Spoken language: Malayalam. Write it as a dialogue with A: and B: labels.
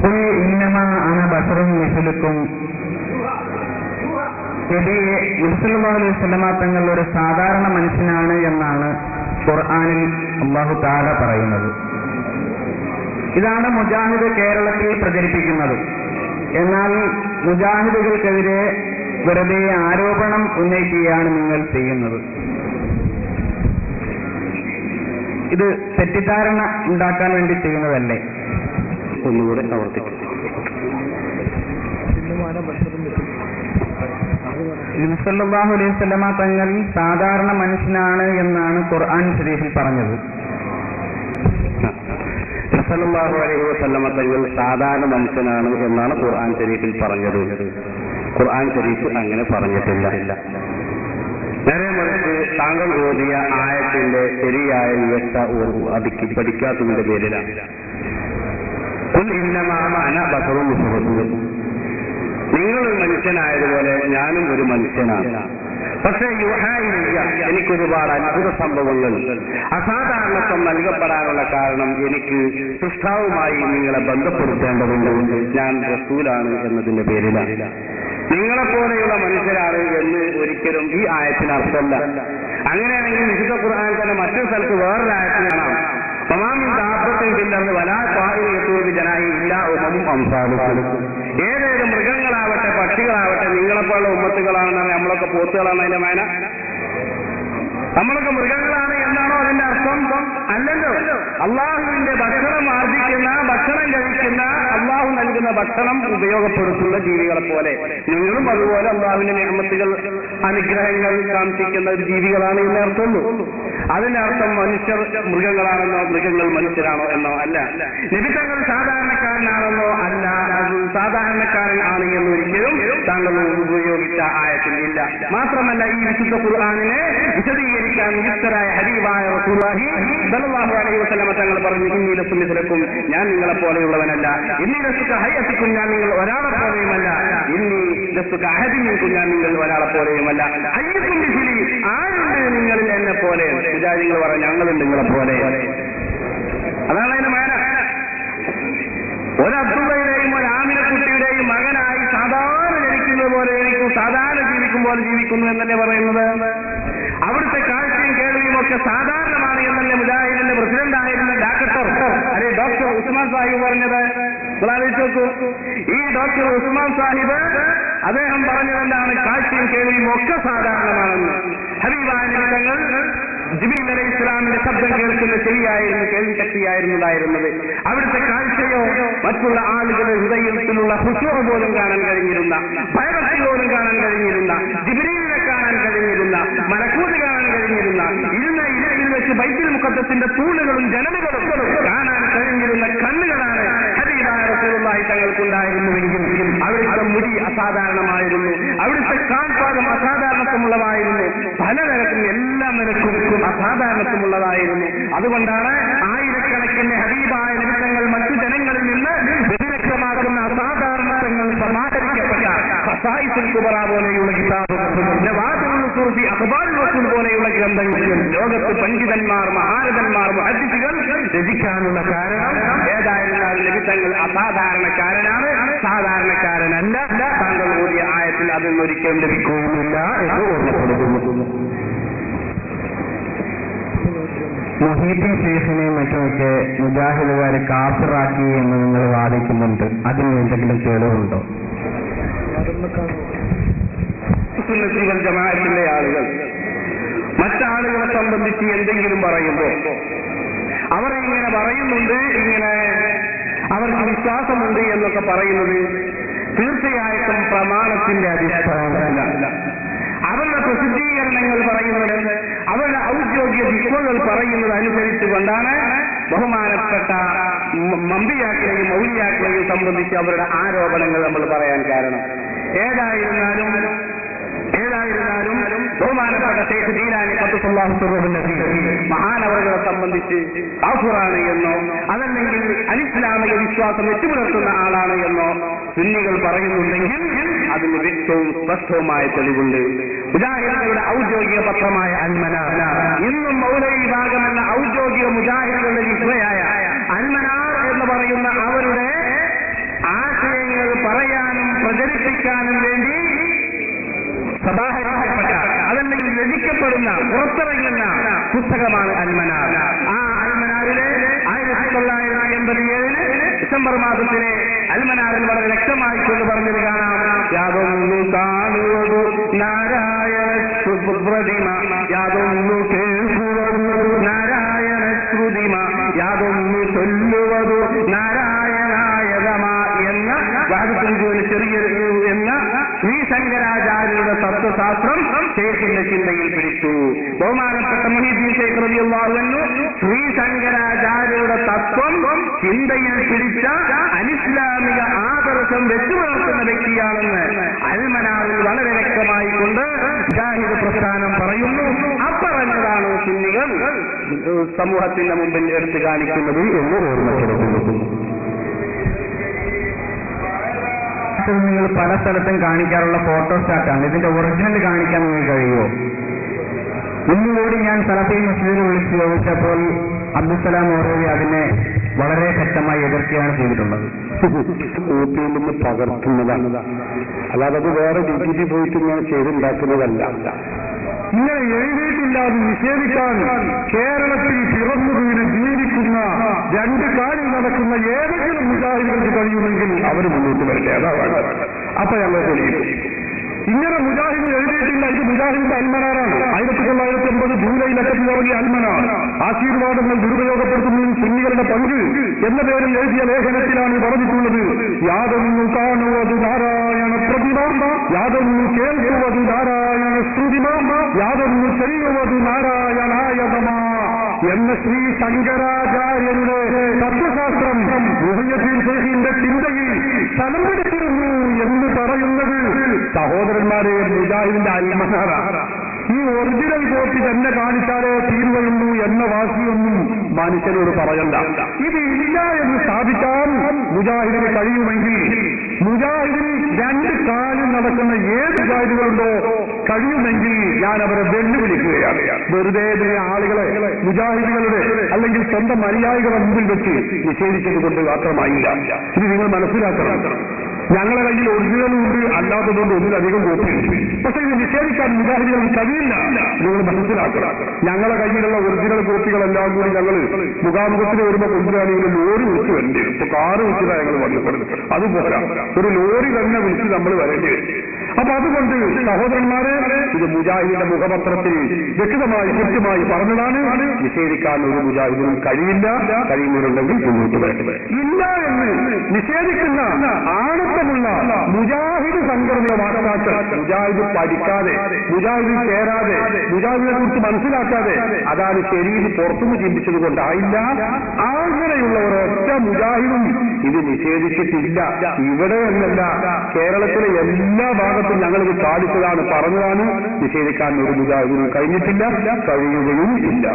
A: ഖുൽ ഇന്നമാ അന ബശറുൻ മിസ്ലുക്കും. നബിയെ സല്ലല്ലാഹു അലൈഹി വസല്ലമ തങ്ങൾ ഒരു സാധാരണ മനുഷ്യനാണ് എന്നാണ് ഖുർആനിൽ അല്ലാഹു തആല പറയുന്നത്. ഇതാണ് മുജാഹിദ് കേരളത്തിൽ പ്രചരിപ്പിക്കുന്നത്. എന്നാൽ മുജാഹിദുകൾക്കെതിരെ വെറുതെ ആരോപണം ഉന്നയിക്കുകയാണ് നിങ്ങൾ ചെയ്യുന്നത്. ഇത് തെറ്റിദ്ധാരണ ഉണ്ടാക്കാൻ വേണ്ടി ചെയ്യുന്നതല്ലേ?
B: ഒന്നുകൂടെ ആവർത്തിക്കും.
A: സല്ലല്ലാഹു അലൈഹി വസല്ലമ തങ്ങൾ സാധാരണ മനുഷ്യനാണ് എന്നാണ് ഖുർആൻ ശരീഫിൽ പറഞ്ഞത്.
B: സല്ലല്ലാഹു അലൈഹി വസല്ലമ തങ്ങൾ സാധാരണ മനുഷ്യനാണ് എന്നാണ് ഖുർആൻ ശരീഫിൽ പറഞ്ഞത്. ഖുർആൻ ശരീഫ് അങ്ങനെ പറഞ്ഞിട്ടില്ല. നേരെ മറിച്ച് താങ്കൾ ഓതിയ ആയത്തിന്റെ ശരിയായ വ്യവസ്ഥ അതിക്ക് പഠിക്കാത്തതിന്റെ പേരിലാണ്. നിങ്ങൾ മനുഷ്യനായതുപോലെ ഞാനും ഒരു മനുഷ്യനാണ്. പക്ഷേ എനിക്കൊരുപാട് അത്ഭുത സംഭവങ്ങൾ, അസാധാരണത്വം നൽകപ്പെടാനുള്ള കാരണം എനിക്ക് സൃഷ്ടാവുമായി നിങ്ങളെ ബന്ധപ്പെടുത്തേണ്ടതുണ്ട്. ഞാൻ റസൂലാണ് എന്നതിന്റെ പേരിലാണ്. നിങ്ങളെപ്പോലെയുള്ള മനുഷ്യരാണ് എന്ന് ഒരിക്കലും ഈ ആയത്തിന് അർത്ഥമല്ല. അങ്ങനെയാണെങ്കിൽ വിശുദ്ധ ഖുർആൻ തന്നെ മറ്റൊരു സ്ഥലത്ത് വേറൊരു ആയത്തിൽ കാണാം, ഏതേത് മൃഗങ്ങളാവട്ടെ പക്ഷികളാവട്ടെ നിങ്ങളെപ്പോലുള്ള ഉമ്മത്തുകളാണെന്ന് നമ്മളൊക്കെ പോത്തുകളാണ് അതിന്റെ മേന. നമ്മളൊക്കെ മൃഗങ്ങളാണ് എന്നാണോ അതിന്റെ അർത്ഥം? അല്ലല്ലോ. അള്ളാഹുവിന്റെ ഭക്ഷണം ആർജിക്കുന്ന, ഭക്ഷണം കഴിക്കുന്ന, അള്ളാഹു നൽകുന്ന ഭക്ഷണം ഉപയോഗപ്പെടുത്തുന്ന ജീവികളെ പോലെ നിങ്ങളും അതുപോലെ അള്ളാഹുവിന്റെ നിഅമത്തുകൾ, അനുഗ്രഹങ്ങൾ കാണിക്കുന്ന ജീവികളാണ് എന്ന് അർത്ഥമുള്ളൂ. അതിന്റെ അർത്ഥം മനുഷ്യർ മൃഗങ്ങളാണെന്നോ മൃഗങ്ങൾ മനുഷ്യരാണോ എന്നോ അല്ല. നബിതങ്ങൾ സാധാരണക്കാരനാണെന്നോ അല്ല. സാധാരണക്കാരൻ ആണ് എന്നൊരിക്കലും താങ്കൾ ഉപയോഗിച്ച ആയത്തിൽ ഇല്ല. മാത്രമല്ല ഈ വിശുദ്ധ ഖുർആനിനെ വിശദീകരിക്കാൻ നിയുക്തരായ ഹബീബായ റസൂലുള്ളാഹി സ്വല്ലല്ലാഹു അലൈഹി വസല്ലമ തങ്ങൾ പറഞ്ഞു, ഇന്നീ ലസ്തു മിസ്ലക്കും, ഞാൻ നിങ്ങളെ പോലെയുള്ളവനല്ല. ഇന്നീ ലസ്തു കഹയത്തിക്കും, ഞാൻ നിങ്ങൾ ഒരാളെ പോലെയുമല്ല. ഇന്നീ ലസ്തു കഅഹദിക്കും, ഞാൻ നിങ്ങൾ ഒരാളെ പോലെയുമല്ല. അയ്യക്കും മിസ്ലി, ആരുണ്ട് നിങ്ങളിൽ എന്നെ പോലെ? മുജാഹിദുകൾ പറഞ്ഞു, ഞങ്ങളുണ്ട് നിങ്ങളെ പോലെ. അതാണ് അതിന്റെ മേന. ഒരു അബ്ദുള്ളയുടെയും ഒരു ആമിനക്കുട്ടിയുടെയും മകനായി സാധാരണ ജനിക്കുന്നത് പോലെ ജനിക്കും, സാധാരണ ജീവിക്കും പോലെ ജീവിക്കുന്നു എന്നല്ലേ പറയുന്നത്. അവിടുത്തെ കാഴ്ചയും കേൾവിയും ഒക്കെ സാധാരണമാണ് എന്നല്ലേ മുജാഹിദിന്റെ പ്രസിഡന്റ് ആയിരുന്ന ഡോക്ടർ ഉസ്മാൻ സാഹിബ് പറഞ്ഞത്. നോക്കൂ, ഈ ഡോക്ടർ ഉസ്മാൻ സാഹിബ് അദ്ദേഹം പറഞ്ഞതെന്താണ്? കാഴ്ചയും കേൾവിയും ഒക്കെ സാധാരണമാണെന്ന്. ഹബീബായ തങ്ങൾ ജിബ്രീൽ അലൈഹി ഇസ്ലാമിന്റെ ശബ്ദം കേൾക്കുന്ന ചെവിയായിരുന്നു, കേൾവി ശക്തിയായിരുന്നതായിരുന്നത്. അവിടുത്തെ കാഴ്ചയോ മറ്റുള്ള ആളുകളുടെ ഹൃദയത്തിലുള്ള ഹുശൂഅ പോലും കാണാൻ കഴിഞ്ഞിരുന്ന, ഭയഭക്തി പോലും കാണാൻ കഴിഞ്ഞിരുന്ന, ജിബ്രീലിനെ കാണാൻ കഴിഞ്ഞിരുന്ന, മലക്കൂത്ത് കാണാൻ കഴിഞ്ഞിരുന്ന, ഇരുന്ന ഇരയിൽ വെച്ച് ബൈത്തുൽ മുഖദ്ദസിന്റെ തൂണുകളും ജനലുകളും കാണാൻ കഴിഞ്ഞിരുന്ന കണ്ണുകളാണ് ഹബീബായ റസൂലുള്ളാഹി തങ്ങൾക്കുണ്ടായിരുന്നുവെങ്കിൽ അവിടുത്തെ മുടി അസാധാരണമായിരുന്നു, അവിടുത്തെ കാൽപാദം അസാധാരണത്വമുള്ളതായിരുന്നു, പല നിരക്കും എല്ലാ നിരക്കും അസാധാരണത്വമുള്ളതായിരുന്നു. അതുകൊണ്ടാണ് ആയിരക്കണക്കിന് ഹബീബായ നിമിഷങ്ങൾ മറ്റു ജനങ്ങളിൽ നിന്ന് വ്യതിരക്തമാക്കുന്ന അസാധാരണത്വങ്ങൾ സമാഹരിക്കപ്പെട്ട ഖസായിസുൽ കുബറ പോലെയുള്ള കിതാബുകൾ, നവാദിഉൽ സുർഫി, അഖ്ബാറുൽ റസൂൽ പോലെയുള്ള ഗ്രന്ഥങ്ങൾ ലോകത്ത് പണ്ഡിതന്മാർ, മഹാരഥന്മാർ, മുഹദ്ദിസുകൾ രചിക്കാനുള്ള കാരണം ഏതായിരുന്നാലും നബിതങ്ങൾ അസാധാരണക്കാരനാണ്, സാധാരണക്കാരനല്ല. താങ്കൾ ഓതിയ ആയത്തിൽ അതിൽ ഒരിക്കലും ലഭിക്കുകയുമില്ല എന്ന് ഓർമ്മപ്പെടുത്തുന്നു.
A: മുഹീദ്ദീൻ ശൈഖിനെയും മറ്റുമൊക്കെ മുജാഹിദുകാർ കാഫിറാക്കി എന്ന് നിങ്ങൾ വാദിക്കുന്നുണ്ട്. അതിന് എന്തെങ്കിലും തെളിവുണ്ടോ?
B: ജമാഅത്തിന്റെ ആളുകൾ മറ്റാളുകളെ സംബന്ധിച്ച് എന്തെങ്കിലും പറയുമ്പോൾ അവർ ഇങ്ങനെ പറയുന്നുണ്ട്, ഇങ്ങനെ അവർക്ക് വിശ്വാസമുണ്ട് എന്നൊക്കെ പറയുന്നത് തീർച്ചയായിട്ടും പ്രമാണത്തിന്റെ അടിസ്ഥാനത്തിലല്ല. അവരുടെ പ്രസിദ്ധീകരണങ്ങൾ പറയുന്നത്, അവരുടെ ഔദ്യോഗിക ദിക്വകൾ പറയുന്നത് അനുസരിച്ച് കൊണ്ടാണ് ബഹുമാനപ്പെട്ട മമ്പിയാക്കളെയും മൗലിയാക്കളെയും സംബന്ധിച്ച് അവരുടെ ആരോപണങ്ങൾ നമ്മൾ പറയാൻ കാരണം. ഏതായിരുന്നാലും ബഹുമാനപ്പെട്ട ശൈഖ് ജീലാനി ഖദ്ദസല്ലാഹു സിർറഹു മഹാനവറുകളെ സംബന്ധിച്ച് കാഫിറാണ് എന്നോ അതല്ലെങ്കിൽ അനിസ്ലാമിക വിശ്വാസം വെച്ചുപുലർത്തുന്ന ആളാണ് എന്നോ സുന്നികൾ പറയുന്നുണ്ടെങ്കിൽ അതിന് വ്യക്തവും സ്പഷ്ടവുമായ തെളിവുണ്ട്. മുജാഹിദുകളുടെ ഔദ്യോഗിക പത്രമായ അൽമനാർ, ഇന്നും മൗലവി വിഭാഗം എന്ന ഔദ്യോഗിക മുജാഹിദുകളുടെ വിശ്വയായ അൽമനാർ എന്ന് പറയുന്ന അവരുടെ സമാഹരിക്കപ്പെട്ട അതല്ലെങ്കിൽ രചിക്കപ്പെടുന്ന പുറത്തിറങ്ങുന്ന പുസ്തകമാണ് അൽമനാർ. ആ അൽമനാറിലെ 1987 ഡിസംബർ മാസത്തിലെ അൽമനാറിൽ വളരെ വ്യക്തമായി കൊണ്ട് പറഞ്ഞത് കാണാം. യാതൊന്നു കാണുവതു നാരായണ പ്രതിമ, യാതൊന്നു കേൾക്കുവതു നാരായണ ശ്രുതിമ, യാതൊന്നു ചൊല്ലുവതു നാരായണായതമ എന്ന വാദത്തിന് ചെറിയ എന്ന ശ്രീ ശങ്കരാചാര്യരുടെ തത്വശാസ്ത്രം ശേഖിന്റെ ചിന്തയിൽ പിടിച്ചു. ബഹുമാനപ്പെട്ട മുഹീദ്ദീൻ ശൈഖ് റളിയല്ലാഹു അൻഹു ശ്രീ ശങ്കരാചാര്യരുടെ തത്വം ചിന്തയിൽ പിടിച്ച അനിസ്ലാമിക ആദർശം വെച്ചു പുലർത്തുന്ന വ്യക്തിയാണെന്ന് അൽമനാറിൽ വളരെ വ്യക്തമായി കൊണ്ട് മുജാഹിദ് പ്രസ്ഥാനം പറയുന്നു. അപ്പറഞ്ഞതാണ് സുന്നികൾ സമൂഹത്തിന്റെ മുമ്പിൽ എടുത്തു കാണിക്കുന്നത് എന്ന് ഓർമ്മപ്പെടുത്തുന്നു.
A: നിങ്ങൾ പല സ്ഥലത്തും കാണിക്കാറുള്ള ഫോട്ടോസ്റ്റാറ്റാണ്. ഇതിന്റെ ഒറിജിനൽ കാണിക്കാൻ നിങ്ങൾക്ക് കഴിയുമോ? ഇന്നുകൂടി ഞാൻ സലഫി മസ്ജിദിൽ വിളിച്ചു ചോദിച്ചപ്പോൾ അബ്ദുസലാം ഓറവി അതിനെ വളരെ ശക്തമായി എതിർക്കുകയാണ് ചെയ്തിട്ടുള്ളത്.
B: ഊട്ടിയിൽ നിന്ന് പകർത്തുന്നതാണ്, അല്ലാതെ അത് വേറെ ഡിഗ്രി പോയിട്ട് ഇങ്ങനെ ചെയ്തുണ്ടാക്കുന്നതല്ല. ഇങ്ങനെ എഴുതിയിട്ടില്ലാതെ നിഷേധിക്കാൻ കേരളത്തിൽ പിറന്നു വീണ് ജീവിക്കുന്ന രണ്ട് കാര്യം നടക്കുന്ന ഏതെങ്കിലും മുജാഹിദുകൾക്ക് കഴിയുമെങ്കിൽ അവർ മുന്നോട്ട് വരട്ടെ. അതാണ് അപ്പൊ ഞങ്ങൾ തെളിയിക്കും. ഇങ്ങനെ മുജാഹിദ് എഴുതിയിട്ടില്ല, ഇത് മുജാഹിദിന്റെ അൽമനാറാണ്. 1980 ജൂലൈ ലക്കത്തിൽ ഇറങ്ങിയ അൽമനാർ. ആശീർവാദങ്ങൾ ദുരുപയോഗപ്പെടുത്തുന്നതിൽ സുന്നികളുടെ പങ്ക് എന്ന പേരിൽ എഴുതിയ ലേഖനത്തിലാണ് പറഞ്ഞിട്ടുള്ളത്. യാതൊന്നു കാണുവത് നാരായണ പ്രതിമ, യാതൊന്നു കേൾക്കുവത് നാരായണ ശ്രുതിമ, യാതൊന്നു ചെയ്യുവത് നാരായണായതമ എന്ന ശ്രീ ശങ്കരാചാര്യരുടെ തത്വശാസ്ത്രം മുഹയ്യദ്ദീൻ ശൈഖിന്റെ ചിന്തയിൽ സ്ഥലം പിടിച്ചിരുന്നു എന്ന് പറയുന്നത് സഹോദരന്മാരെ മുജാഹിദിന്റെ അൽമനാറ. ഈ ഒറിജിനൽ കോപ്പി തന്നെ കാണിച്ചാലേ തീരുകയുള്ളൂ എന്ന വാശിയൊന്നും മനുഷ്യനോട് പറയണ്ട. ഇത് ഇല്ല എന്ന് സ്ഥാപിക്കാൻ മുജാഹിദിന് കഴിയുമെങ്കിൽ മുജാഹിദിന് രണ്ട് കാലിൽ നടക്കുന്ന ഏത് മുജാഹിദുകളുണ്ടോ കഴിയുമെങ്കിൽ ഞാൻ അവരെ വെല്ലുവിളിക്കുകയാണ്. വെറുതെ ആളുകളെ മുജാഹിദുകളുടെ അല്ലെങ്കിൽ സ്വന്തം അനുയായികളുടെ മുമ്പിൽ വെച്ച് നിഷേധിച്ചത് കൊണ്ട് മാത്രമായില്ല. ഇത് നിങ്ങൾ മനസ്സിലാക്കണം. ഞങ്ങളുടെ കയ്യിൽ ഒറിജിനലും ഉണ്ട്, അല്ലാത്തതുകൊണ്ട് ഒന്നിലധികം കോപ്പിയുണ്ട്. പക്ഷെ ഇത് നിഷേധിക്കാൻ മുജാഹിദുകൾക്ക് കഴിയില്ല. നിങ്ങൾ മനസ്സിലാക്കണം. ഞങ്ങളുടെ കയ്യിലുള്ള ഒറിജിനൽ കോപ്പികളെല്ലാം കൂടി ഞങ്ങൾ മുഖാമുഖത്തിന് വരുമ്പോൾ കൊണ്ടുവരാണെങ്കിൽ ലോറി വിളിച്ച് വരേണ്ടി വരും. ഇപ്പൊ കാറ് വിളിച്ചതാണ് ഞങ്ങൾ വന്നിപ്പെടുന്നത്. അതുപോലെ ഒരു ലോറി തന്നെ വിളിച്ച് നമ്മൾ വരേണ്ടി വരും. അപ്പൊ അതുകൊണ്ട് സഹോദരന്മാരെ, ഇത് മുജാഹിദിന്റെ മുഖപത്രത്തിൽ വ്യക്തമായി കൃത്യമായി പറഞ്ഞതാണ്. നിഷേധിക്കാൻ ഒരു മുജാഹിദിനും കഴിയില്ല. കഴിയുന്നവരുണ്ടെങ്കിൽ മുന്നോട്ട് വരട്ടെ. ഇല്ല എന്ന് നിഷേധിക്കുന്ന ആണത്തമുള്ള മുജാഹിദ് സംഘടനയോ വാർത്താക്കൾ മുജാഹിദ് പഠിക്കാതെ, മുജാഹിദിൽ ചേരാതെ, മുജാഹിദിനെ കുറിച്ച് മനസ്സിലാക്കാതെ അതാണ് ശരിയെന്ന് പുറത്തുനിന്ന് ചിന്തിച്ചത് കൊണ്ടായില്ല. അങ്ങനെയുള്ള ഒരൊറ്റ മുജാഹിദും ഇത് നിഷേധിച്ചിട്ടില്ല. ഇവിടെ എന്നല്ല, കേരളത്തിലെ എല്ലാ ഭാഗത്തും ഞങ്ങളിത് സാധിച്ചതാണ്, പറഞ്ഞതാണ്. നിഷേധിക്കാൻ ഒരു മുജാഹിദിനും കഴിഞ്ഞിട്ടില്ല, കഴിയുകയും ഇല്ല.